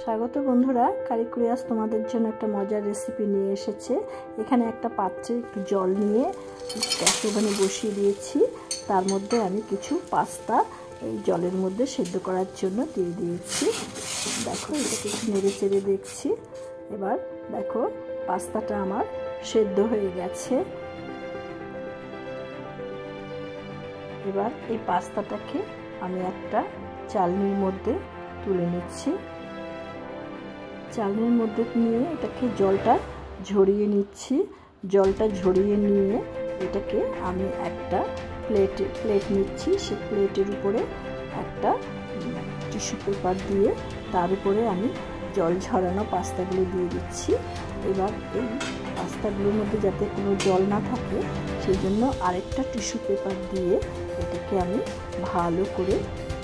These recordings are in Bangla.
স্বাগত বন্ধুরা, কারিকুরি আজ তোমাদের জন্য একটা মজার রেসিপি নিয়ে এসেছে। এখানে একটা পাত্রে একটু জল নিয়ে গ্যাস ওভেনে বসিয়ে দিয়েছি। তার মধ্যে আমি কিছু পাস্তা এই জলের মধ্যে সেদ্ধ করার জন্য দিয়ে দিয়েছি। দেখো, এটাকে একটু নেড়ে চেড়ে দেখছি। এবার দেখো, পাস্তাটা আমার সেদ্ধ হয়ে গেছে। এবার এই পাস্তাটাকে আমি একটা চালনির মধ্যে তুলে নিচ্ছি। চালনির মধ্যে নিয়ে এটাকে জলটা ঝরিয়ে নিচ্ছি। জলটা ঝরিয়ে নিয়ে এটাকে আমি একটা প্লেট নিচ্ছি। সেই প্লেটের উপরে একটা টিস্যু পেপার দিয়ে তার উপরে আমি জল ঝরানো পাস্তাগুলো দিয়ে দিচ্ছি। এবার এই পাস্তাগুলোর মধ্যে যাতে কোনো জল না থাকে সেই জন্য আরেকটা টিস্যু পেপার দিয়ে এটাকে আমি ভালো করে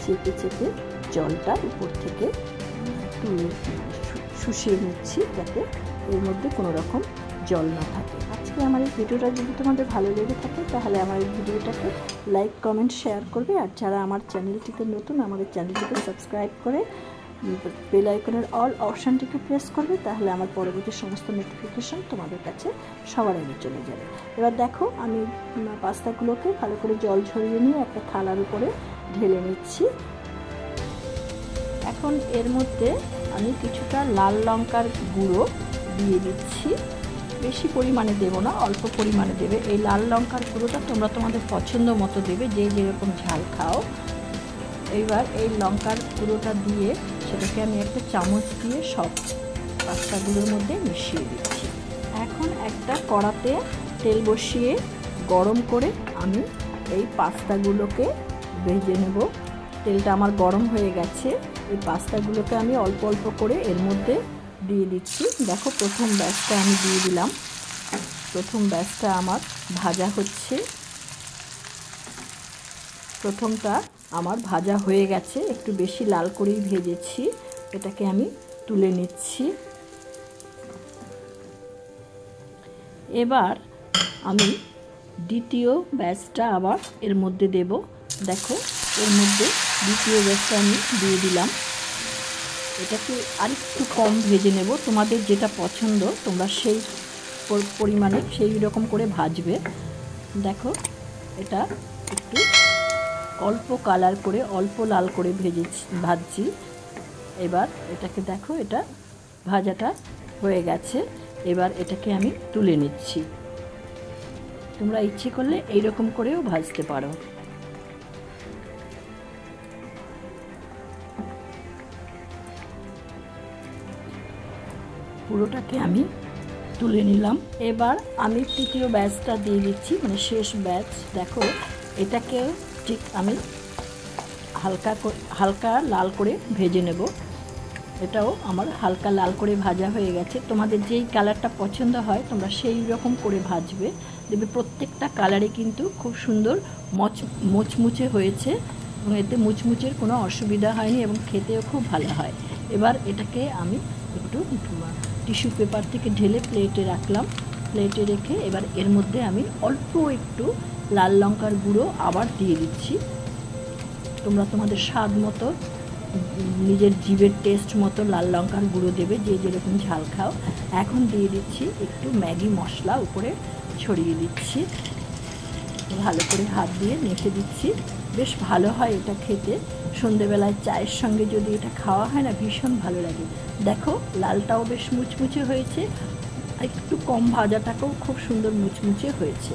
চেপে চেপে জলটা উপর থেকে তুলে শুষিয়ে নিচ্ছি, যাতে এর মধ্যে কোনো রকম জল না থাকে। আজকে আমার এই ভিডিওটা যদি তোমাদের ভালো লেগে থাকে তাহলে আমার এই ভিডিওটাকে লাইক, কমেন্ট, শেয়ার করবে। আর যারা আমার চ্যানেলটিতে নতুন, আমাদের চ্যানেলটিকে সাবস্ক্রাইব করে বেল আইকনের অল অপশানটিকে প্রেস করবে, তাহলে আমার পরবর্তী সমস্ত নোটিফিকেশন তোমাদের কাছে সবার আগে চলে যাবে। এবার দেখো, আমি পাস্তাগুলোকে ভালো করে জল ঝরিয়ে নিয়ে একটা থালার উপরে ঢেলে নিচ্ছি। এখন এর মধ্যে আমি কিছুটা লাল লঙ্কার গুঁড়ো দিয়ে দিচ্ছি। বেশি পরিমাণে দেবো না, অল্প পরিমাণে দেবে। এই লাল লঙ্কার গুঁড়োটা তোমরা তোমাদের পছন্দ মতো দেবে, যে যেরকম ঝাল খাও। এইবার এই লঙ্কার গুঁড়োটা দিয়ে সেটাকে আমি একটা চামচ দিয়ে সব পাস্তাগুলোর মধ্যে মিশিয়ে দিচ্ছি। এখন একটা কড়াতে তেল বসিয়ে গরম করে আমি এই পাস্তাগুলোকে ভেজে নেব। তেলটা আমার গরম হয়ে গেছে। এই পাস্তাগুলোকে আমি অল্প অল্প করে এর মধ্যে দিয়ে দিচ্ছি। দেখো, প্রথম ব্যাচটা আমি দিয়ে দিলাম। প্রথম ব্যাচটা আমার ভাজা হচ্ছে। প্রথমটা আমার ভাজা হয়ে গেছে, একটু বেশি লাল করেই ভেজেছি। এটাকে আমি তুলে নিচ্ছি। এবার আমি দ্বিতীয় ব্যাচটা আবার এর মধ্যে দেব। দেখো, এর মধ্যে দ্বিতীয় ব্যাচটা আমি দিয়ে দিলাম। এটাকে আরেকটু কম ভেজে নেব। তোমাদের যেটা পছন্দ তোমরা সেই পরিমাণে সেই রকম করে ভাজবে। দেখো, এটা একটু অল্প কালার করে, অল্প লাল করে ভাজছি। এবার এটাকে দেখো, এটা ভাজাটা হয়ে গেছে। এবার এটাকে আমি তুলে নিচ্ছি। তোমরা ইচ্ছে করলে এইরকম করেও ভাজতে পারো। পুরোটাকে আমি তুলে নিলাম। এবার আমি তৃতীয় ব্যাচটা দিয়ে দিচ্ছি, মানে শেষ ব্যাচ। দেখো, এটাকে ঠিক আমি হালকা লাল করে ভেজে নেব। এটাও আমার হালকা লাল করে ভাজা হয়ে গেছে। তোমাদের যেই কালারটা পছন্দ হয় তোমরা সেই রকম করে ভাজবে। দেখবে প্রত্যেকটা কালারে কিন্তু খুব সুন্দর মুচমুচে হয়েছে, এবং এতে মুচমুচের কোনো অসুবিধা হয়নি এবং খেতেও খুব ভালো হয়। এবার এটাকে আমি একটু টিস্যু পেপার থেকে ঢেলে প্লেটে রাখলাম। প্লেটে রেখে এবার এর মধ্যে আমি অল্প একটু লাল লঙ্কার গুঁড়ো আবার দিয়ে দিচ্ছি। তোমরা তোমাদের স্বাদ মতো, নিজের জিভের টেস্ট মতো লাল লঙ্কার গুঁড়ো দেবে, যে যেরকম ঝাল খাও। এখন দিয়ে দিচ্ছি একটু ম্যাগি মশলা, উপরে ছড়িয়ে দিচ্ছি। ভালো করে হাত দিয়ে মেখে দিচ্ছি। বেশ ভালো হয় এটা খেতে। সন্ধেবেলায় চায়ের সঙ্গে যদি এটা খাওয়া হয় না, ভীষণ ভালো লাগে। দেখো, লালটাও বেশ মুচমুচে হয়েছে, একটু কম ভাজাটাকেও খুব সুন্দর মুচমুচে হয়েছে।